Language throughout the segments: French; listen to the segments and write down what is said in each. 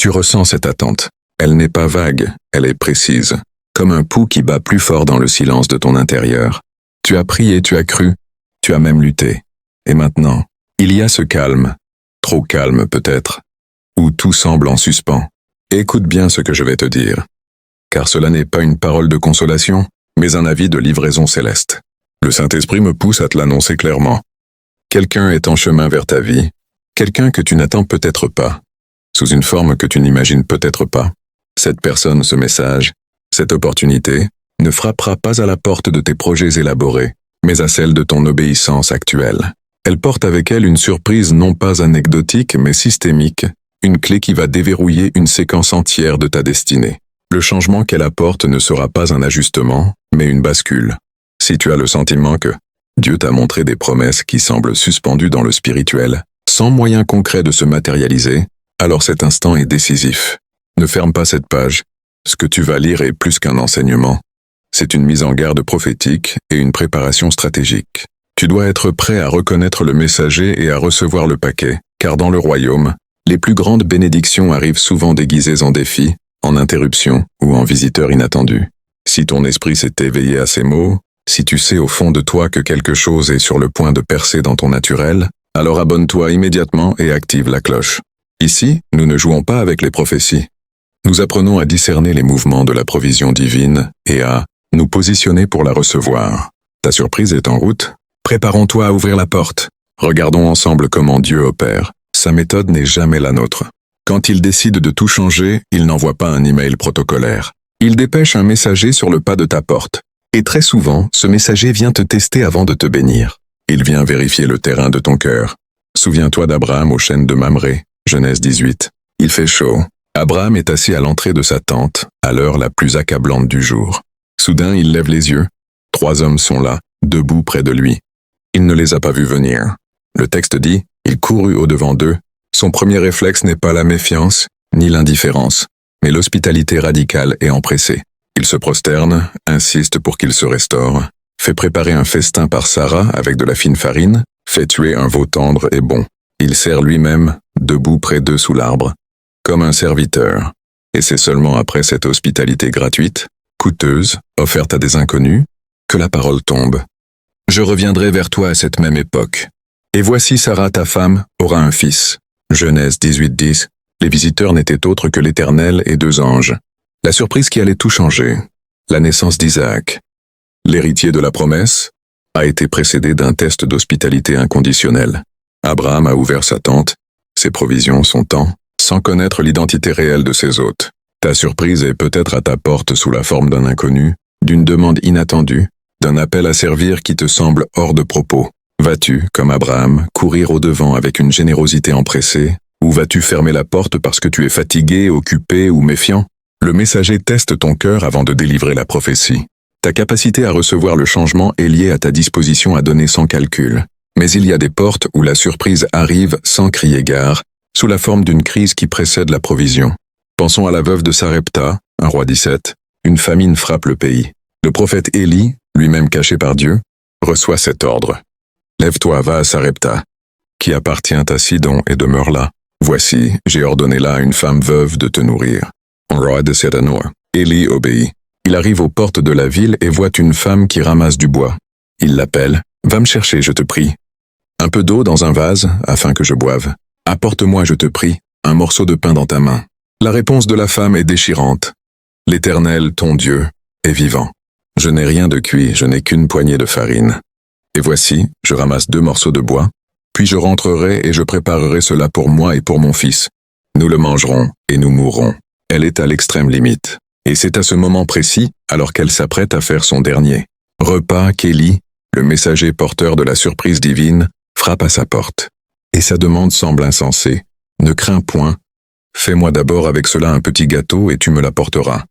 Tu ressens cette attente. Elle n'est pas vague, elle est précise, comme un pouls qui bat plus fort dans le silence de ton intérieur. Tu as prié, tu as cru, tu as même lutté. Et maintenant, il y a ce calme, trop calme peut-être, où tout semble en suspens. Écoute bien ce que je vais te dire, car cela n'est pas une parole de consolation, mais un avis de livraison céleste. Le Saint-Esprit me pousse à te l'annoncer clairement. Quelqu'un est en chemin vers ta vie, quelqu'un que tu n'attends peut-être pas, sous une forme que tu n'imagines peut-être pas. Cette personne, ce message, cette opportunité, ne frappera pas à la porte de tes projets élaborés, mais à celle de ton obéissance actuelle. Elle porte avec elle une surprise non pas anecdotique mais systémique, une clé qui va déverrouiller une séquence entière de ta destinée. Le changement qu'elle apporte ne sera pas un ajustement, mais une bascule. Si tu as le sentiment que Dieu t'a montré des promesses qui semblent suspendues dans le spirituel, sans moyen concret de se matérialiser, alors cet instant est décisif. Ne ferme pas cette page. Ce que tu vas lire est plus qu'un enseignement. C'est une mise en garde prophétique et une préparation stratégique. Tu dois être prêt à reconnaître le messager et à recevoir le paquet, car dans le royaume, les plus grandes bénédictions arrivent souvent déguisées en défis, en interruptions ou en visiteurs inattendus. Si ton esprit s'est éveillé à ces mots, si tu sais au fond de toi que quelque chose est sur le point de percer dans ton naturel, alors abonne-toi immédiatement et active la cloche. Ici, nous ne jouons pas avec les prophéties. Nous apprenons à discerner les mouvements de la provision divine et à nous positionner pour la recevoir. Ta surprise est en route. Préparons-toi à ouvrir la porte. Regardons ensemble comment Dieu opère. Sa méthode n'est jamais la nôtre. Quand il décide de tout changer, il n'envoie pas un email protocolaire. Il dépêche un messager sur le pas de ta porte. Et très souvent, ce messager vient te tester avant de te bénir. Il vient vérifier le terrain de ton cœur. Souviens-toi d'Abraham aux chênes de Mamré, Genèse 18. Il fait chaud. Abraham est assis à l'entrée de sa tente, à l'heure la plus accablante du jour. Soudain, il lève les yeux. 3 hommes sont là, debout près de lui. Il ne les a pas vus venir. Le texte dit, il courut au-devant d'eux. Son premier réflexe n'est pas la méfiance, ni l'indifférence, mais l'hospitalité radicale et empressée. Il se prosterne, insiste pour qu'il se restaure, fait préparer un festin par Sarah avec de la fine farine, fait tuer un veau tendre et bon. Il sert lui-même, debout près d'eux sous l'arbre, comme un serviteur. Et c'est seulement après cette hospitalité gratuite, coûteuse, offerte à des inconnus, que la parole tombe. Je reviendrai vers toi à cette même époque. Et voici Sarah, ta femme, aura un fils. Genèse 18:10. Les visiteurs n'étaient autres que l'Éternel et 2 anges. La surprise qui allait tout changer. La naissance d'Isaac. L'héritier de la promesse a été précédé d'un test d'hospitalité inconditionnelle. Abraham a ouvert sa tente, ses provisions, son temps, sans connaître l'identité réelle de ses hôtes. Ta surprise est peut-être à ta porte sous la forme d'un inconnu, d'une demande inattendue, d'un appel à servir qui te semble hors de propos. Vas-tu, comme Abraham, courir au-devant avec une générosité empressée, ou vas-tu fermer la porte parce que tu es fatigué, occupé ou méfiant? Le messager teste ton cœur avant de délivrer la prophétie. Ta capacité à recevoir le changement est liée à ta disposition à donner sans calcul. Mais il y a des portes où la surprise arrive sans crier gare, sous la forme d'une crise qui précède la provision. Pensons à la veuve de Sarepta, un roi 17. Une famine frappe le pays. Le prophète Élie, lui-même caché par Dieu, reçoit cet ordre. Lève-toi, va à Sarepta, qui appartient à Sidon et demeure là. Voici, j'ai ordonné là à une femme veuve de te nourrir. Un roi de Sédanoa. Élie obéit. Il arrive aux portes de la ville et voit une femme qui ramasse du bois. Il l'appelle. Va me chercher, je te prie. Un peu d'eau dans un vase, afin que je boive. Apporte-moi, je te prie, un morceau de pain dans ta main. La réponse de la femme est déchirante. L'Éternel, ton Dieu, est vivant. Je n'ai rien de cuit, je n'ai qu'une poignée de farine. Et voici, je ramasse 2 morceaux de bois, puis je rentrerai et je préparerai cela pour moi et pour mon fils. Nous le mangerons et nous mourrons. Elle est à l'extrême limite. Et c'est à ce moment précis, alors qu'elle s'apprête à faire son dernier repas, qu'Élie, le messager porteur de la surprise divine, frappe à sa porte. Et sa demande semble insensée. Ne crains point. Fais-moi d'abord avec cela un petit gâteau et tu me l'apporteras.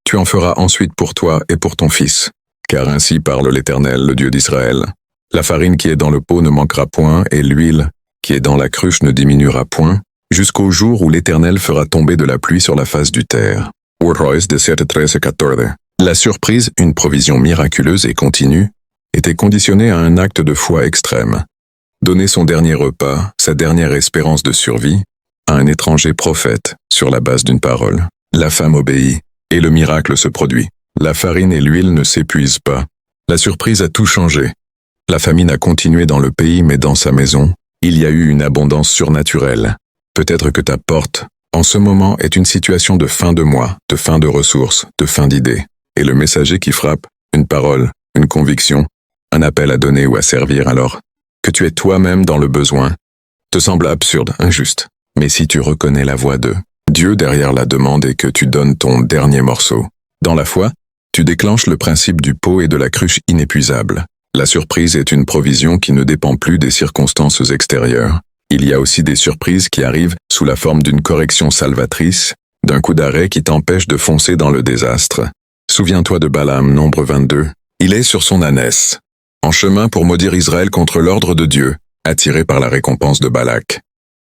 Tu en feras ensuite pour toi et pour ton fils. Car ainsi parle l'Éternel, le Dieu d'Israël. La farine qui est dans le pot ne manquera point et l'huile qui est dans la cruche ne diminuera point, jusqu'au jour où l'Éternel fera tomber de la pluie sur la face du terre. Royce 17:13-14. La surprise, une provision miraculeuse et continue, était conditionnée à un acte de foi extrême. Donner son dernier repas, sa dernière espérance de survie, à un étranger prophète, sur la base d'une parole. La femme obéit, et le miracle se produit. La farine et l'huile ne s'épuisent pas. La surprise a tout changé. La famine a continué dans le pays, mais dans sa maison, il y a eu une abondance surnaturelle. Peut-être que ta porte, en ce moment, est une situation de fin de mois, de fin de ressources, de fin d'idées. Et le messager qui frappe, une parole, une conviction, un appel à donner ou à servir alors, que tu es toi-même dans le besoin, te semble absurde, injuste. Mais si tu reconnais la voix de Dieu derrière la demande et que tu donnes ton dernier morceau, dans la foi, tu déclenches le principe du pot et de la cruche inépuisable. La surprise est une provision qui ne dépend plus des circonstances extérieures. Il y a aussi des surprises qui arrivent sous la forme d'une correction salvatrice, d'un coup d'arrêt qui t'empêche de foncer dans le désastre. Souviens-toi de Balaam, nombre 22. Il est sur son ânesse, en chemin pour maudire Israël contre l'ordre de Dieu, attiré par la récompense de Balak.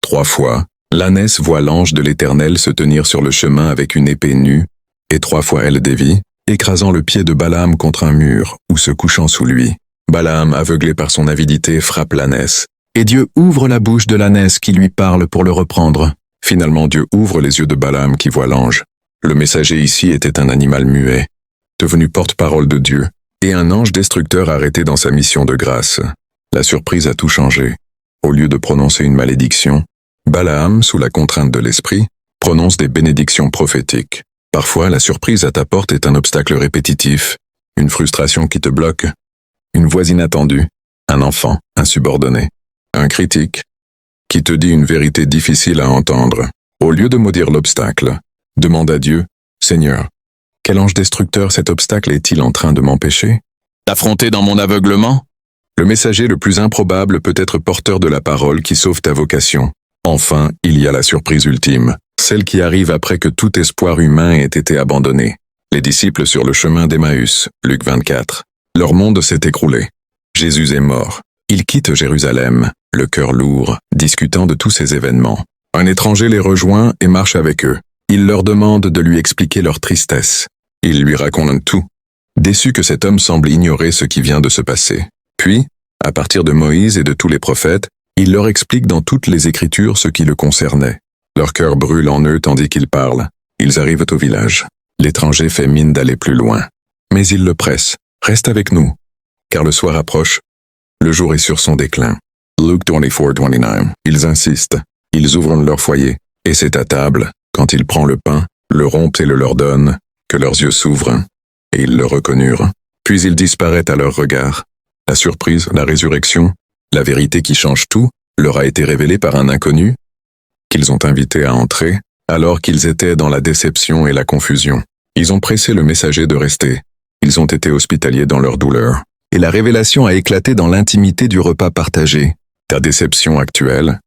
3 fois, l'ânesse voit l'ange de l'Éternel se tenir sur le chemin avec une épée nue, et 3 fois elle dévie, écrasant le pied de Balaam contre un mur ou se couchant sous lui. Balaam, aveuglé par son avidité, frappe l'ânesse. Et Dieu ouvre la bouche de l'ânesse qui lui parle pour le reprendre. Finalement, Dieu ouvre les yeux de Balaam qui voit l'ange. Le messager ici était un animal muet, devenu porte-parole de Dieu, et un ange destructeur arrêté dans sa mission de grâce. La surprise a tout changé. Au lieu de prononcer une malédiction, Balaam, sous la contrainte de l'esprit, prononce des bénédictions prophétiques. Parfois, la surprise à ta porte est un obstacle répétitif, une frustration qui te bloque, une voix inattendue, un enfant, un subordonné, un critique, qui te dit une vérité difficile à entendre. Au lieu de maudire l'obstacle, demande à Dieu, « Seigneur, quel ange destructeur cet obstacle est-il en train de m'empêcher? D'affronter dans mon aveuglement ?» Le messager le plus improbable peut être porteur de la parole qui sauve ta vocation. Enfin, il y a la surprise ultime, celle qui arrive après que tout espoir humain ait été abandonné. Les disciples sur le chemin d'Emmaüs, Luc 24. Leur monde s'est écroulé. Jésus est mort. Ils quittent Jérusalem, le cœur lourd, discutant de tous ces événements. Un étranger les rejoint et marche avec eux. Il leur demande de lui expliquer leur tristesse. Ils lui racontent tout, déçus que cet homme semble ignorer ce qui vient de se passer. Puis, à partir de Moïse et de tous les prophètes, il leur explique dans toutes les Écritures ce qui le concernait. Leur cœur brûle en eux tandis qu'ils parlent. Ils arrivent au village. L'étranger fait mine d'aller plus loin. Mais il le presse. Reste avec nous, car le soir approche. Le jour est sur son déclin. Luke 24:29. Ils insistent. Ils ouvrent leur foyer, et c'est à table, quand il prend le pain, le rompt et le leur donne, que leurs yeux s'ouvrent, et ils le reconnurent. Puis il disparaît à leur regard. La surprise, la résurrection, la vérité qui change tout, leur a été révélée par un inconnu, qu'ils ont invité à entrer, alors qu'ils étaient dans la déception et la confusion. Ils ont pressé le messager de rester. Ils ont été hospitaliers dans leur douleur. Et la révélation a éclaté dans l'intimité du repas partagé. Ta déception actuelle,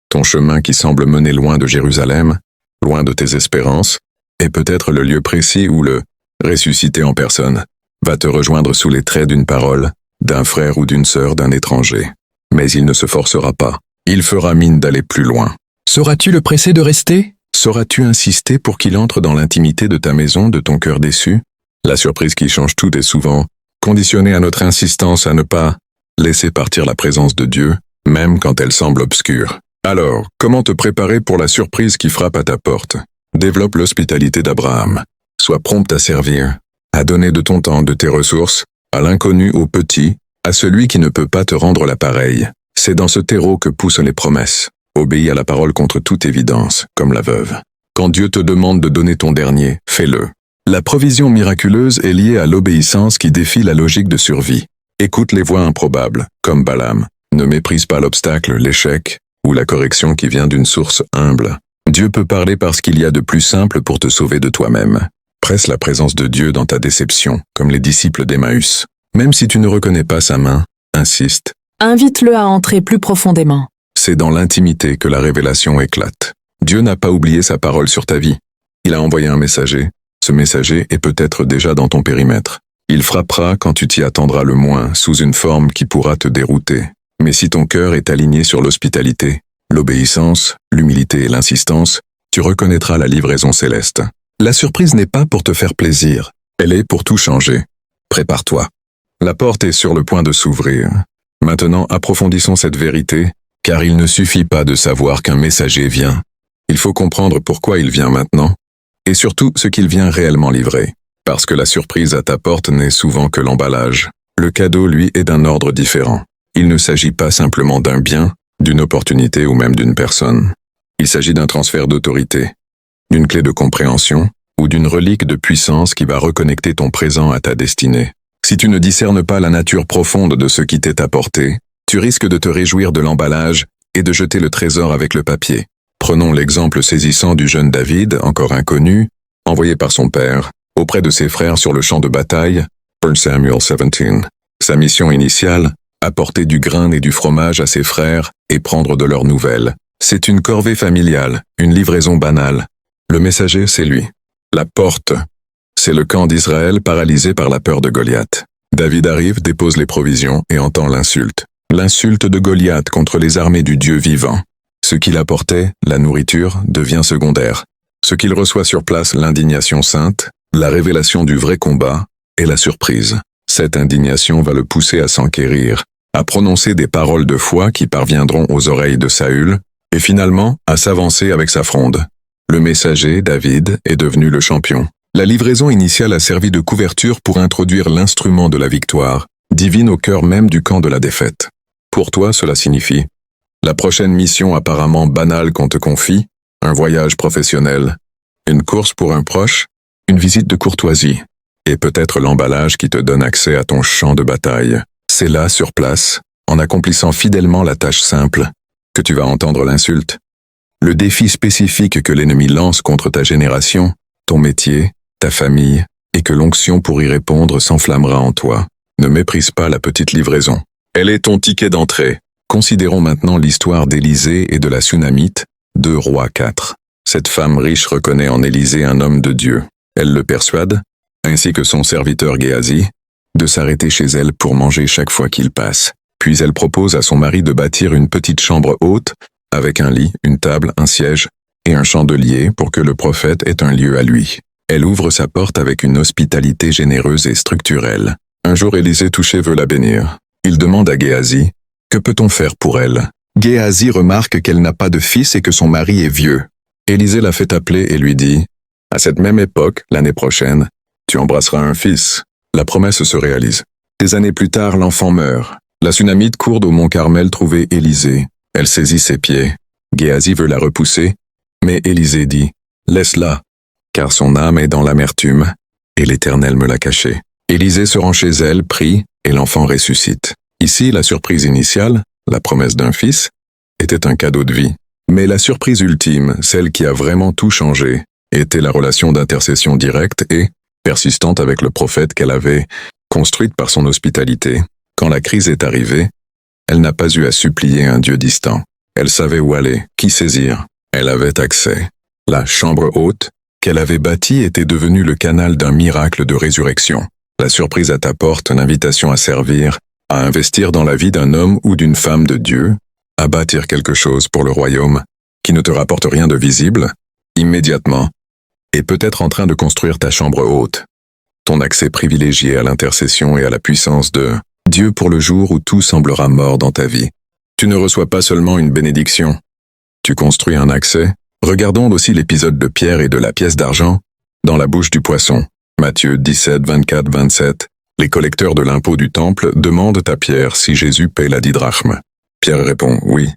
ton chemin qui semble mener loin de Jérusalem, loin de tes espérances, est peut-être le lieu précis où le ressuscité en personne va te rejoindre sous les traits d'une parole, d'un frère ou d'une sœur d'un étranger. Mais il ne se forcera pas. Il fera mine d'aller plus loin. Sauras-tu le presser de rester? Sauras-tu insister pour qu'il entre dans l'intimité de ta maison, de ton cœur déçu? La surprise qui change tout est souvent conditionnée à notre insistance à ne pas laisser partir la présence de Dieu, même quand elle semble obscure. Alors, comment te préparer pour la surprise qui frappe à ta porte? Développe l'hospitalité d'Abraham. Sois prompt à servir, à donner de ton temps, de tes ressources, à l'inconnu, au petit, à celui qui ne peut pas te rendre la pareille. C'est dans ce terreau que poussent les promesses. Obéis à la parole contre toute évidence, comme la veuve. Quand Dieu te demande de donner ton dernier, fais-le. La provision miraculeuse est liée à l'obéissance qui défie la logique de survie. Écoute les voix improbables, comme Balaam. Ne méprise pas l'obstacle, l'échec, ou la correction qui vient d'une source humble. Dieu peut parler parce qu'il y a de plus simple pour te sauver de toi-même. Presse la présence de Dieu dans ta déception, comme les disciples d'Emmaüs. Même si tu ne reconnais pas sa main, insiste. Invite-le à entrer plus profondément. C'est dans l'intimité que la révélation éclate. Dieu n'a pas oublié sa parole sur ta vie. Il a envoyé un messager. Ce messager est peut-être déjà dans ton périmètre. Il frappera quand tu t'y attendras le moins, sous une forme qui pourra te dérouter. Mais si ton cœur est aligné sur l'hospitalité, l'obéissance, l'humilité et l'insistance, tu reconnaîtras la livraison céleste. La surprise n'est pas pour te faire plaisir, elle est pour tout changer. Prépare-toi. La porte est sur le point de s'ouvrir. Maintenant, approfondissons cette vérité, car il ne suffit pas de savoir qu'un messager vient. Il faut comprendre pourquoi il vient maintenant, et surtout ce qu'il vient réellement livrer. Parce que la surprise à ta porte n'est souvent que l'emballage. Le cadeau, lui, est d'un ordre différent. Il ne s'agit pas simplement d'un bien, d'une opportunité ou même d'une personne. Il s'agit d'un transfert d'autorité, d'une clé de compréhension ou d'une relique de puissance qui va reconnecter ton présent à ta destinée. Si tu ne discernes pas la nature profonde de ce qui t'est apporté, tu risques de te réjouir de l'emballage et de jeter le trésor avec le papier. Prenons l'exemple saisissant du jeune David, encore inconnu, envoyé par son père, auprès de ses frères sur le champ de bataille, 1 Samuel 17. Sa mission initiale, apporter du grain et du fromage à ses frères et prendre de leurs nouvelles. C'est une corvée familiale, une livraison banale. Le messager, c'est lui. La porte, c'est le camp d'Israël paralysé par la peur de Goliath. David arrive, dépose les provisions et entend l'insulte. L'insulte de Goliath contre les armées du Dieu vivant. Ce qu'il apportait, la nourriture, devient secondaire. Ce qu'il reçoit sur place, l'indignation sainte, la révélation du vrai combat et la surprise. Cette indignation va le pousser à s'enquérir, à prononcer des paroles de foi qui parviendront aux oreilles de Saül, et finalement à s'avancer avec sa fronde. Le messager, David, est devenu le champion. La livraison initiale a servi de couverture pour introduire l'instrument de la victoire, divine au cœur même du camp de la défaite. Pour toi, cela signifie la prochaine mission apparemment banale qu'on te confie, un voyage professionnel, une course pour un proche, une visite de courtoisie, et peut-être l'emballage qui te donne accès à ton champ de bataille. C'est là, sur place, en accomplissant fidèlement la tâche simple, que tu vas entendre l'insulte. Le défi spécifique que l'ennemi lance contre ta génération, ton métier, ta famille, et que l'onction pour y répondre s'enflammera en toi. Ne méprise pas la petite livraison. Elle est ton ticket d'entrée. Considérons maintenant l'histoire d'Élisée et de la Sunamite, 2 Rois 4. Cette femme riche reconnaît en Élisée un homme de Dieu. Elle le persuade, ainsi que son serviteur Géasi, de s'arrêter chez elle pour manger chaque fois qu'il passe. Puis elle propose à son mari de bâtir une petite chambre haute, avec un lit, une table, un siège et un chandelier pour que le prophète ait un lieu à lui. Elle ouvre sa porte avec une hospitalité généreuse et structurelle. Un jour Élisée touché veut la bénir. Il demande à Géasi, « Que peut-on faire pour elle ?» Géasi remarque qu'elle n'a pas de fils et que son mari est vieux. Élisée la fait appeler et lui dit, « À cette même époque, l'année prochaine, tu embrasseras un fils. » La promesse se réalise. Des années plus tard, l'enfant meurt. La Sunamite court au mont Carmel trouver Élisée. Elle saisit ses pieds. Géasi veut la repousser, mais Élisée dit, « Laisse-la, car son âme est dans l'amertume, et l'Éternel me l'a cachée. » Élisée se rend chez elle, prie, et l'enfant ressuscite. Ici, la surprise initiale, la promesse d'un fils, était un cadeau de vie. Mais la surprise ultime, celle qui a vraiment tout changé, était la relation d'intercession directe et persistante avec le prophète qu'elle avait construite par son hospitalité. Quand la crise est arrivée, elle n'a pas eu à supplier un Dieu distant. Elle savait où aller, qui saisir. Elle avait accès. La chambre haute qu'elle avait bâtie était devenue le canal d'un miracle de résurrection. La surprise à ta porte, l'invitation à servir, à investir dans la vie d'un homme ou d'une femme de Dieu, à bâtir quelque chose pour le royaume, qui ne te rapporte rien de visible, immédiatement, et peut-être en train de construire ta chambre haute, ton accès privilégié à l'intercession et à la puissance de Dieu pour le jour où tout semblera mort dans ta vie. Tu ne reçois pas seulement une bénédiction, tu construis un accès. Regardons aussi l'épisode de Pierre et de la pièce d'argent dans la bouche du poisson. Matthieu 17, 24, 27. Les collecteurs de l'impôt du temple demandent à Pierre si Jésus paie la 10 drachmes. Pierre répond « Oui ».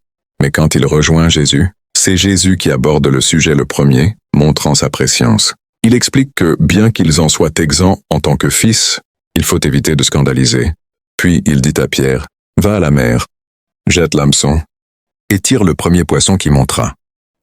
Mais quand il rejoint Jésus, c'est Jésus qui aborde le sujet le premier, montrant sa prescience. Il explique que, bien qu'ils en soient exempts en tant que fils, il faut éviter de scandaliser. Puis il dit à Pierre « Va à la mer, jette l'hameçon, et tire le premier poisson qui montera.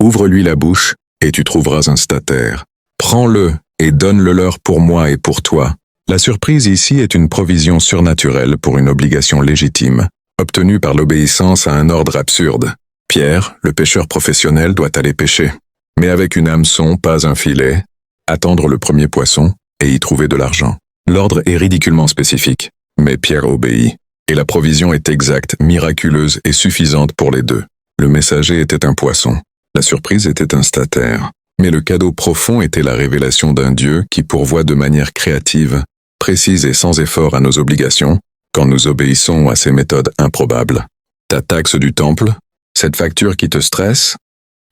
Ouvre-lui la bouche, et tu trouveras un statère. Prends-le, et donne-le leur pour moi et pour toi. » La surprise ici est une provision surnaturelle pour une obligation légitime, obtenue par l'obéissance à un ordre absurde. Pierre, le pêcheur professionnel, doit aller pêcher, mais avec une hameçon, pas un filet, attendre le premier poisson et y trouver de l'argent. L'ordre est ridiculement spécifique, mais Pierre obéit, et la provision est exacte, miraculeuse et suffisante pour les deux. Le messager était un poisson, la surprise était un statère, mais le cadeau profond était la révélation d'un Dieu qui pourvoit de manière créative, précise et sans effort à nos obligations, quand nous obéissons à ces méthodes improbables. Ta taxe du temple, cette facture qui te stresse,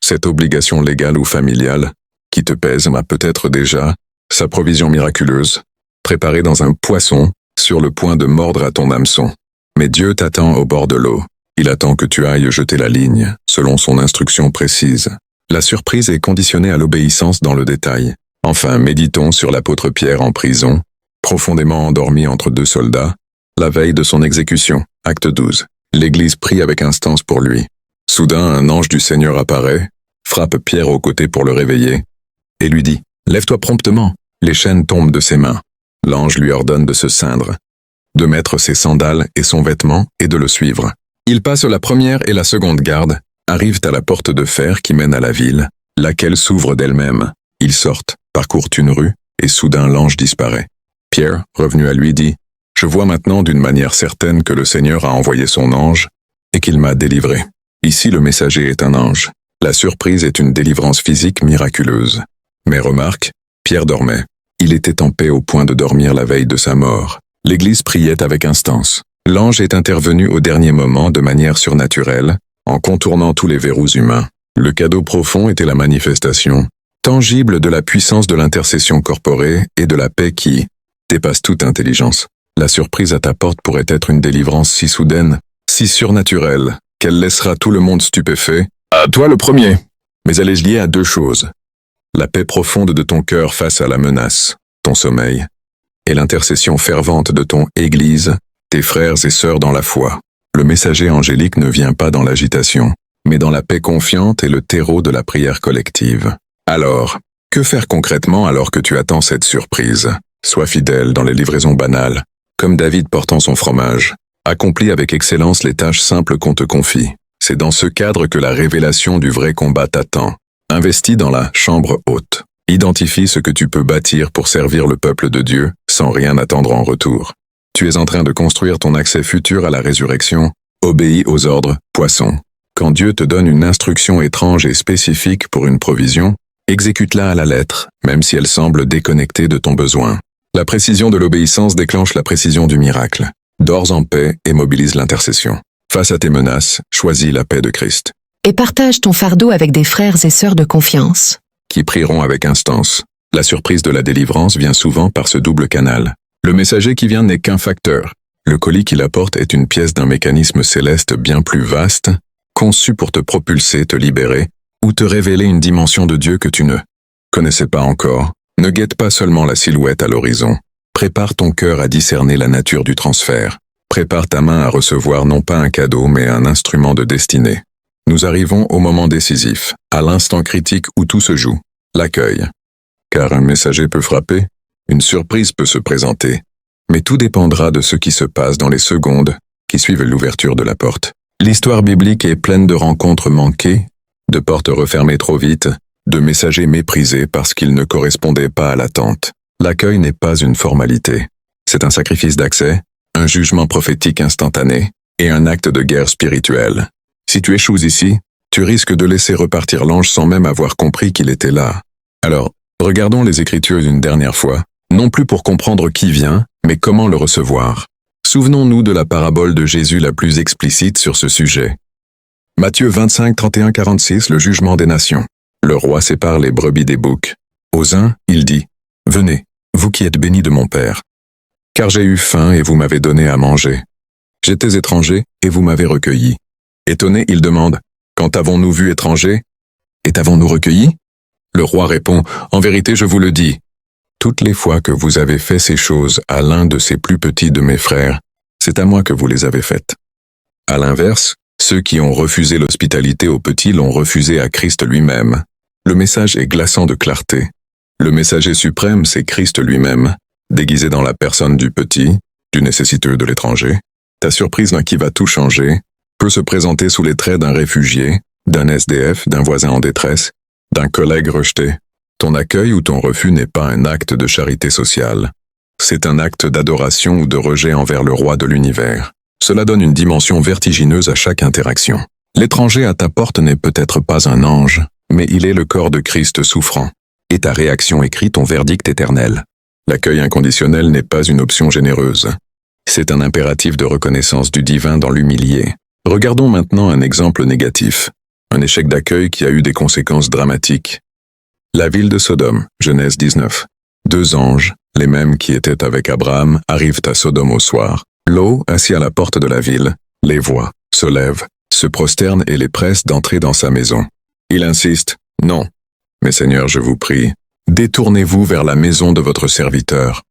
Cette obligation légale ou familiale, qui te pèse, m'a peut-être déjà, sa provision miraculeuse, préparée dans un poisson, sur le point de mordre à ton hameçon. Mais Dieu t'attend au bord de l'eau. Il attend que tu ailles jeter la ligne, selon son instruction précise. La surprise est conditionnée à l'obéissance dans le détail. Enfin, méditons sur l'apôtre Pierre en prison, profondément endormi entre deux soldats, la veille de son exécution, acte 12. L'Église prie avec instance pour lui. Soudain, un ange du Seigneur apparaît, frappe Pierre au côté pour le réveiller, et lui dit « Lève-toi promptement !» Les chaînes tombent de ses mains. L'ange lui ordonne de se ceindre, de mettre ses sandales et son vêtement et de le suivre. Ils passent la première et la seconde garde, arrivent à la porte de fer qui mène à la ville, laquelle s'ouvre d'elle-même. Ils sortent, parcourent une rue, et soudain l'ange disparaît. Pierre, revenu à lui, dit « Je vois maintenant d'une manière certaine que le Seigneur a envoyé son ange et qu'il m'a délivré. Ici le messager est un ange. La surprise est une délivrance physique miraculeuse. Mais remarque, Pierre dormait. Il était en paix au point de dormir la veille de sa mort. L'Église priait avec instance. L'ange est intervenu au dernier moment de manière surnaturelle, en contournant tous les verrous humains. Le cadeau profond était la manifestation, tangible de la puissance de l'intercession corporée et de la paix qui dépasse toute intelligence. La surprise à ta porte pourrait être une délivrance si soudaine, si surnaturelle, qu'elle laissera tout le monde stupéfait. À toi le premier. Mais elle est liée à deux choses. La paix profonde de ton cœur face à la menace, ton sommeil, et l'intercession fervente de ton Église, tes frères et sœurs dans la foi. Le messager angélique ne vient pas dans l'agitation, mais dans la paix confiante et le terreau de la prière collective. Alors, que faire concrètement alors que tu attends cette surprise? Sois fidèle dans les livraisons banales, comme David portant son fromage. Accomplis avec excellence les tâches simples qu'on te confie. C'est dans ce cadre que la révélation du vrai combat t'attend. Investis dans la chambre haute. Identifie ce que tu peux bâtir pour servir le peuple de Dieu, sans rien attendre en retour. Tu es en train de construire ton accès futur à la résurrection. Obéis aux ordres, poisson. Quand Dieu te donne une instruction étrange et spécifique pour une provision, exécute-la à la lettre, même si elle semble déconnectée de ton besoin. La précision de l'obéissance déclenche la précision du miracle. Dors en paix et mobilise l'intercession. Face à tes menaces, choisis la paix de Christ. Et partage ton fardeau avec des frères et sœurs de confiance, Qui prieront avec instance. La surprise de la délivrance vient souvent par ce double canal. Le messager qui vient n'est qu'un facteur. Le colis qu'il apporte est une pièce d'un mécanisme céleste bien plus vaste, conçu pour te propulser, te libérer, ou te révéler une dimension de Dieu que tu ne connaissais pas encore. Ne guette pas seulement la silhouette à l'horizon. Prépare ton cœur à discerner la nature du transfert. Prépare ta main à recevoir non pas un cadeau, mais un instrument de destinée. Nous arrivons au moment décisif, à l'instant critique où tout se joue, l'accueil. Car un messager peut frapper, une surprise peut se présenter, mais tout dépendra de ce qui se passe dans les secondes qui suivent l'ouverture de la porte. L'histoire biblique est pleine de rencontres manquées, de portes refermées trop vite, de messagers méprisés parce qu'ils ne correspondaient pas à l'attente. L'accueil n'est pas une formalité. C'est un sacrifice d'accès, un jugement prophétique instantané et un acte de guerre spirituelle. Si tu échoues ici, tu risques de laisser repartir l'ange sans même avoir compris qu'il était là. Alors, regardons les Écritures une dernière fois, non plus pour comprendre qui vient, mais comment le recevoir. Souvenons-nous de la parabole de Jésus la plus explicite sur ce sujet. Matthieu 25, 31, 46, le jugement des nations. Le roi sépare les brebis des boucs. Aux uns, il dit « Venez, vous qui êtes bénis de mon Père. Car j'ai eu faim et vous m'avez donné à manger. J'étais étranger et vous m'avez recueilli. » Étonné, il demande « Quand avons-nous vu étranger et t'avons-nous recueilli ?» Le roi répond « En vérité, je vous le dis, toutes les fois que vous avez fait ces choses à l'un de ces plus petits de mes frères, c'est à moi que vous les avez faites. À l'inverse, ceux qui ont refusé l'hospitalité aux petits l'ont refusé à Christ lui-même. Le message est glaçant de clarté. Le messager suprême, c'est Christ lui-même, déguisé dans la personne du petit, du nécessiteux de l'étranger. Ta surprise d'un qui va tout changer peut se présenter sous les traits d'un réfugié, d'un SDF, d'un voisin en détresse, d'un collègue rejeté. Ton accueil ou ton refus n'est pas un acte de charité sociale. C'est un acte d'adoration ou de rejet envers le roi de l'univers. Cela donne une dimension vertigineuse à chaque interaction. L'étranger à ta porte n'est peut-être pas un ange, mais il est le corps de Christ souffrant. Et ta réaction écrit ton verdict éternel. L'accueil inconditionnel n'est pas une option généreuse. C'est un impératif de reconnaissance du divin dans l'humilié. Regardons maintenant un exemple négatif. Un échec d'accueil qui a eu des conséquences dramatiques. La ville de Sodome, Genèse 19. 2 anges, les mêmes qui étaient avec Abraham, arrivent à Sodome au soir. Lot, assis à la porte de la ville, les voit, se lève, se prosterne et les presse d'entrer dans sa maison. Il insiste, « Non, mais Seigneur, je vous prie, détournez-vous vers la maison de votre serviteur. »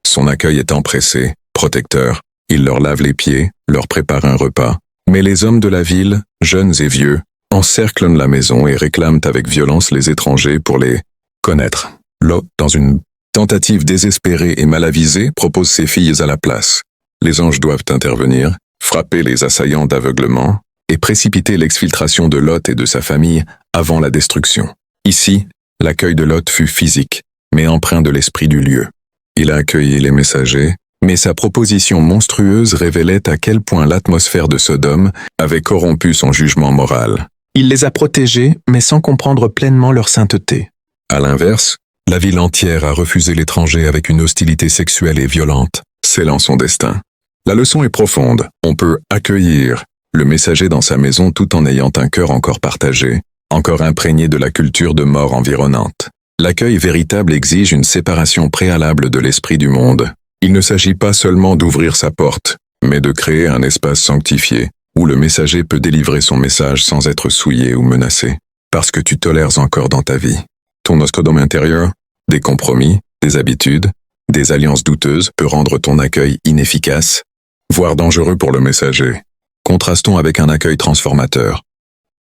Son accueil est empressé, protecteur. Il leur lave les pieds, leur prépare un repas. Mais les hommes de la ville, jeunes et vieux, encerclent la maison et réclament avec violence les étrangers pour les connaître. Lot, dans une tentative désespérée et mal avisée, propose ses filles à la place. Les anges doivent intervenir, frapper les assaillants d'aveuglement et précipiter l'exfiltration de Lot et de sa famille avant la destruction. Ici, l'accueil de Lot fut physique, mais empreint de l'esprit du lieu. Il a accueilli les messagers, mais sa proposition monstrueuse révélait à quel point l'atmosphère de Sodome avait corrompu son jugement moral. Il les a protégés, mais sans comprendre pleinement leur sainteté. À l'inverse, la ville entière a refusé l'étranger avec une hostilité sexuelle et violente, scellant son destin. La leçon est profonde. On peut accueillir le messager dans sa maison tout en ayant un cœur encore partagé, encore imprégné de la culture de mort environnante. L'accueil véritable exige une séparation préalable de l'esprit du monde. Il ne s'agit pas seulement d'ouvrir sa porte, mais de créer un espace sanctifié, où le messager peut délivrer son message sans être souillé ou menacé, parce que tu tolères encore dans ta vie. Ton nostrodome intérieur, des compromis, des habitudes, des alliances douteuses peut rendre ton accueil inefficace, voire dangereux pour le messager. Contrastons avec un accueil transformateur.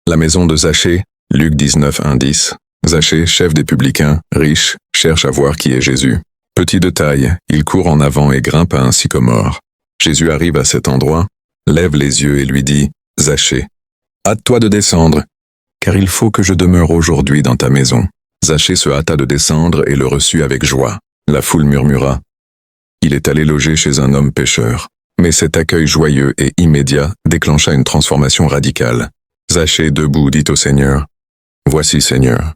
La maison de Zachée, Luc 19, 1-10. Zachée, chef des publicains, riche, cherche à voir qui est Jésus. Petit de taille, il court en avant et grimpe à un sycomore. Jésus arrive à cet endroit, lève les yeux et lui dit « Zachée, hâte-toi de descendre, car il faut que je demeure aujourd'hui dans ta maison. » Zachée se hâta de descendre et le reçut avec joie. La foule murmura. Il est allé loger chez un homme pécheur. Mais cet accueil joyeux et immédiat déclencha une transformation radicale. Zachée debout dit au Seigneur, « Voici Seigneur,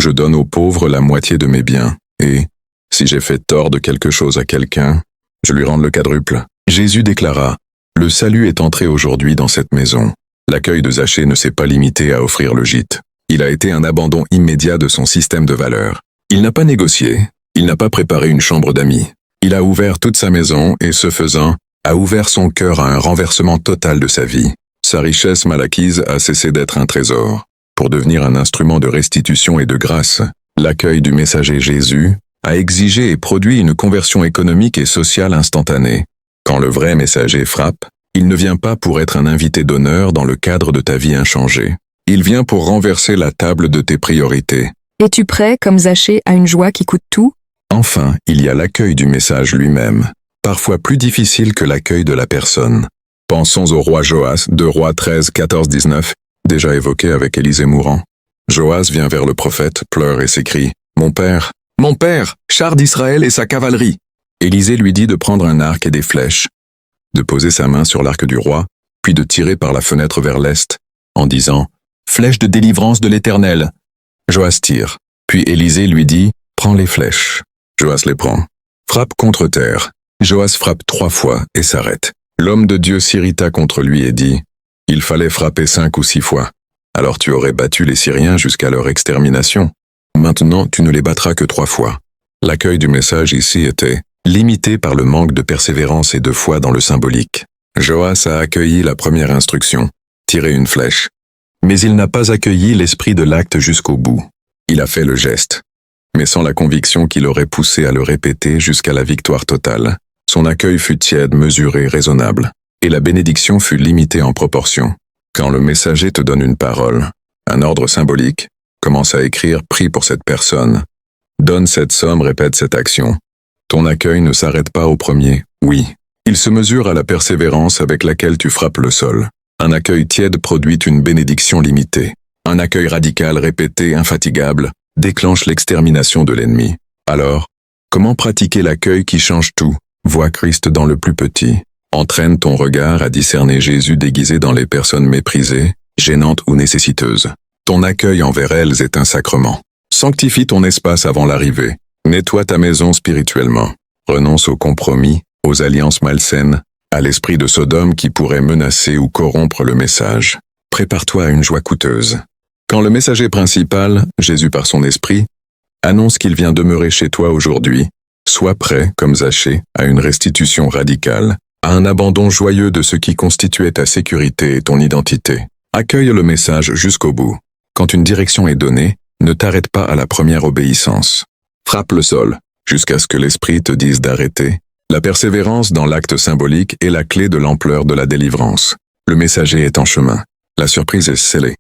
je donne aux pauvres la moitié de mes biens, et, si j'ai fait tort de quelque chose à quelqu'un, je lui rends le quadruple. » Jésus déclara, « Le salut est entré aujourd'hui dans cette maison. » L'accueil de Zachée ne s'est pas limité à offrir le gîte. Il a été un abandon immédiat de son système de valeurs. Il n'a pas négocié, il n'a pas préparé une chambre d'amis. Il a ouvert toute sa maison et, ce faisant, a ouvert son cœur à un renversement total de sa vie. Sa richesse mal acquise a cessé d'être un trésor, pour devenir un instrument de restitution et de grâce. L'accueil du messager Jésus a exigé et produit une conversion économique et sociale instantanée. Quand le vrai messager frappe, il ne vient pas pour être un invité d'honneur dans le cadre de ta vie inchangée. Il vient pour renverser la table de tes priorités. Es-tu prêt, comme Zachée, à une joie qui coûte tout? Enfin, il y a l'accueil du message lui-même, parfois plus difficile que l'accueil de la personne. Pensons au roi Joas, 2 Rois 13, 14, 19, déjà évoqué avec Élisée mourant. Joas vient vers le prophète, pleure et s'écrie « Mon père, char d'Israël et sa cavalerie !» Élisée lui dit de prendre un arc et des flèches, de poser sa main sur l'arc du roi, puis de tirer par la fenêtre vers l'est, en disant « Flèche de délivrance de l'Éternel !» Joas tire, puis Élisée lui dit « Prends les flèches !» Joas les prend. Frappe contre terre. Joas frappe 3 fois et s'arrête. L'homme de Dieu s'irrita contre lui et dit « Il fallait frapper 5 ou 6 fois. Alors tu aurais battu les Syriens jusqu'à leur extermination. Maintenant tu ne les battras que 3 fois. » L'accueil du message ici était limité par le manque de persévérance et de foi dans le symbolique. Joas a accueilli la première instruction, tirer une flèche. Mais il n'a pas accueilli l'esprit de l'acte jusqu'au bout. Il a fait le geste, mais sans la conviction qu'il aurait poussé à le répéter jusqu'à la victoire totale. Son accueil fut tiède, mesuré, raisonnable, et la bénédiction fut limitée en proportion. Quand le messager te donne une parole, un ordre symbolique, commence à écrire « Prie pour cette personne ». Donne cette somme, répète cette action. Ton accueil ne s'arrête pas au premier « oui ». Il se mesure à la persévérance avec laquelle tu frappes le sol. Un accueil tiède produit une bénédiction limitée. Un accueil radical, répété, infatigable, déclenche l'extermination de l'ennemi. Alors, comment pratiquer l'accueil qui change tout? Vois Christ dans le plus petit. Entraîne ton regard à discerner Jésus déguisé dans les personnes méprisées, gênantes ou nécessiteuses. Ton accueil envers elles est un sacrement. Sanctifie ton espace avant l'arrivée. Nettoie ta maison spirituellement. Renonce aux compromis, aux alliances malsaines, à l'esprit de Sodome qui pourrait menacer ou corrompre le message. Prépare-toi à une joie coûteuse. Quand le messager principal, Jésus par son esprit, annonce qu'il vient demeurer chez toi aujourd'hui, sois prêt, comme Zachée, à une restitution radicale, à un abandon joyeux de ce qui constituait ta sécurité et ton identité. Accueille le message jusqu'au bout. Quand une direction est donnée, ne t'arrête pas à la première obéissance. Frappe le sol, jusqu'à ce que l'esprit te dise d'arrêter. La persévérance dans l'acte symbolique est la clé de l'ampleur de la délivrance. Le messager est en chemin. La surprise est scellée.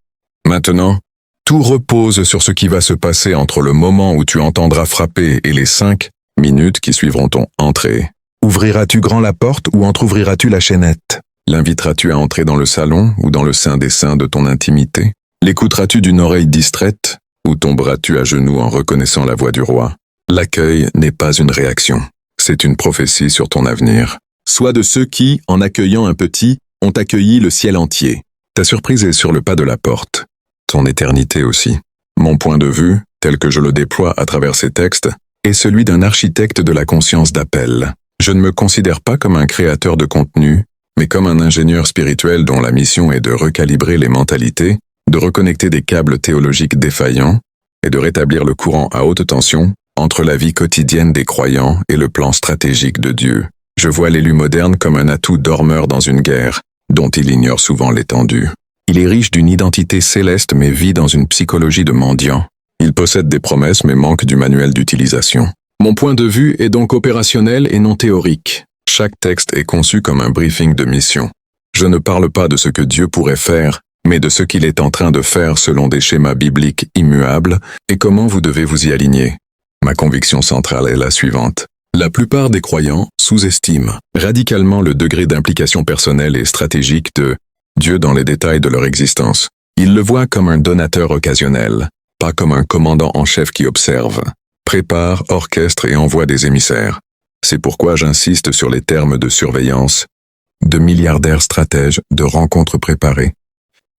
Maintenant, tout repose sur ce qui va se passer entre le moment où tu entendras frapper et les 5 minutes qui suivront ton entrée. Ouvriras-tu grand la porte ou entr'ouvriras-tu la chaînette? L'inviteras-tu à entrer dans le salon ou dans le sein des seins de ton intimité? L'écouteras-tu d'une oreille distraite ou tomberas-tu à genoux en reconnaissant la voix du roi? L'accueil n'est pas une réaction, c'est une prophétie sur ton avenir. Sois de ceux qui, en accueillant un petit, ont accueilli le ciel entier. Ta surprise est sur le pas de la porte, ton éternité aussi. Mon point de vue, tel que je le déploie à travers ces textes, est celui d'un architecte de la conscience d'appel. Je ne me considère pas comme un créateur de contenu, mais comme un ingénieur spirituel dont la mission est de recalibrer les mentalités, de reconnecter des câbles théologiques défaillants et de rétablir le courant à haute tension entre la vie quotidienne des croyants et le plan stratégique de Dieu. Je vois l'élu moderne comme un atout dormeur dans une guerre, dont il ignore souvent l'étendue. Il est riche d'une identité céleste mais vit dans une psychologie de mendiant. Il possède des promesses mais manque du manuel d'utilisation. Mon point de vue est donc opérationnel et non théorique. Chaque texte est conçu comme un briefing de mission. Je ne parle pas de ce que Dieu pourrait faire, mais de ce qu'il est en train de faire selon des schémas bibliques immuables et comment vous devez vous y aligner. Ma conviction centrale est la suivante. La plupart des croyants sous-estiment radicalement le degré d'implication personnelle et stratégique de Dieu dans les détails de leur existence. Ils le voient comme un donateur occasionnel, pas comme un commandant en chef qui observe, prépare, orchestre et envoie des émissaires. C'est pourquoi j'insiste sur les termes de surveillance, de milliardaire stratège, de rencontres préparées.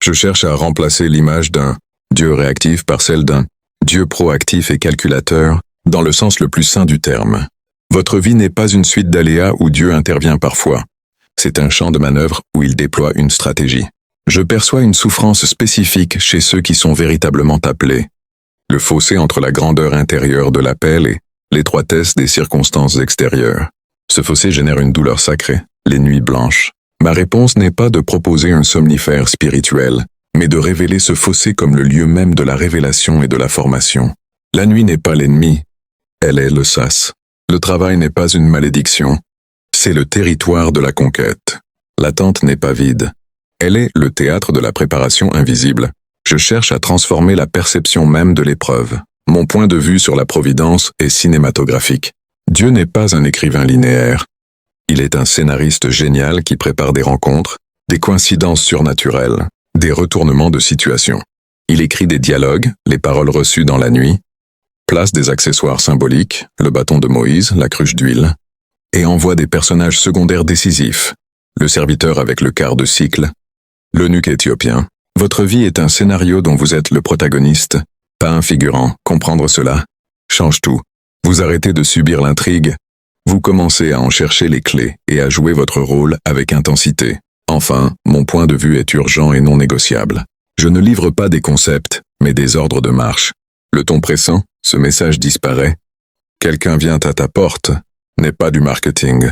Je cherche à remplacer l'image d'un Dieu réactif par celle d'un Dieu proactif et calculateur, dans le sens le plus sain du terme. Votre vie n'est pas une suite d'aléas où Dieu intervient parfois. C'est un champ de manœuvre où il déploie une stratégie. Je perçois une souffrance spécifique chez ceux qui sont véritablement appelés. Le fossé entre la grandeur intérieure de l'appel et l'étroitesse des circonstances extérieures. Ce fossé génère une douleur sacrée, les nuits blanches. Ma réponse n'est pas de proposer un somnifère spirituel, mais de révéler ce fossé comme le lieu même de la révélation et de la formation. La nuit n'est pas l'ennemi, elle est le sas. Le travail n'est pas une malédiction, c'est le territoire de la conquête. L'attente n'est pas vide, elle est le théâtre de la préparation invisible. Je cherche à transformer la perception même de l'épreuve. Mon point de vue sur la providence est cinématographique. Dieu n'est pas un écrivain linéaire. Il est un scénariste génial qui prépare des rencontres, des coïncidences surnaturelles, des retournements de situation. Il écrit des dialogues, les paroles reçues dans la nuit, place des accessoires symboliques, le bâton de Moïse, la cruche d'huile, et envoie des personnages secondaires décisifs, le serviteur avec le quart de cycle, l'eunuque éthiopien. Votre vie est un scénario dont vous êtes le protagoniste, pas un figurant. Comprendre cela change tout. Vous arrêtez de subir l'intrigue, vous commencez à en chercher les clés et à jouer votre rôle avec intensité. Enfin, mon point de vue est urgent et non négociable. Je ne livre pas des concepts, mais des ordres de marche. Le ton pressant, ce message disparaît. Quelqu'un vient à ta porte, n'est pas du marketing,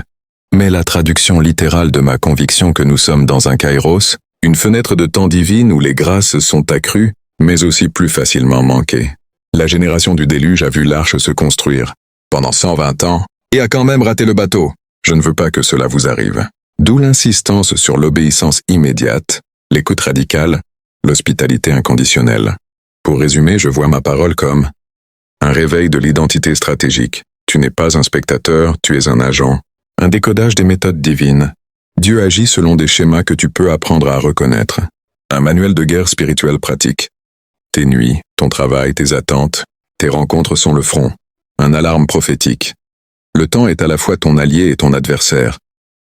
mais la traduction littérale de ma conviction que nous sommes dans un kairos, une fenêtre de temps divine où les grâces sont accrues, mais aussi plus facilement manquées. La génération du déluge a vu l'arche se construire pendant 120 ans et a quand même raté le bateau. Je ne veux pas que cela vous arrive. D'où l'insistance sur l'obéissance immédiate, l'écoute radicale, l'hospitalité inconditionnelle. Pour résumer, je vois ma parole comme un réveil de l'identité stratégique. Tu n'es pas un spectateur, tu es un agent. Un décodage des méthodes divines. Dieu agit selon des schémas que tu peux apprendre à reconnaître. Un manuel de guerre spirituelle pratique. Tes nuits, ton travail, tes attentes, tes rencontres sont le front. Un alarme prophétique. Le temps est à la fois ton allié et ton adversaire.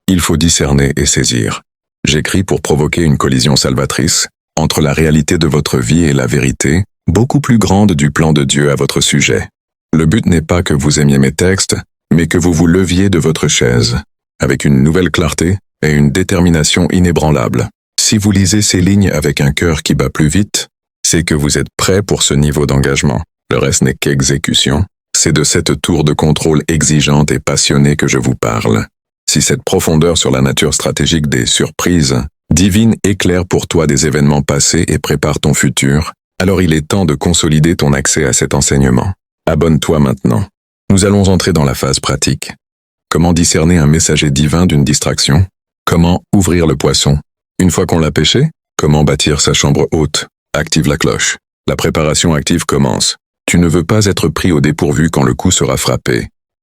Il faut discerner et saisir. J'écris pour provoquer une collision salvatrice entre la réalité de votre vie et la vérité, beaucoup plus grande du plan de Dieu à votre sujet. Le but n'est pas que vous aimiez mes textes, mais que vous vous leviez de votre chaise, avec une nouvelle clarté et une détermination inébranlable. Si vous lisez ces lignes avec un cœur qui bat plus vite, c'est que vous êtes prêt pour ce niveau d'engagement. Le reste n'est qu'exécution. C'est de cette tour de contrôle exigeante et passionnée que je vous parle. Si cette profondeur sur la nature stratégique des surprises divines éclaire pour toi des événements passés et prépare ton futur, alors il est temps de consolider ton accès à cet enseignement. Abonne-toi maintenant. Nous allons entrer dans la phase pratique. Comment discerner un messager divin d'une distraction? Comment ouvrir le poisson? Une fois qu'on l'a pêché, comment bâtir sa chambre haute? Active la cloche. La préparation active commence. Tu ne veux pas être pris au dépourvu quand le coup sera frappé.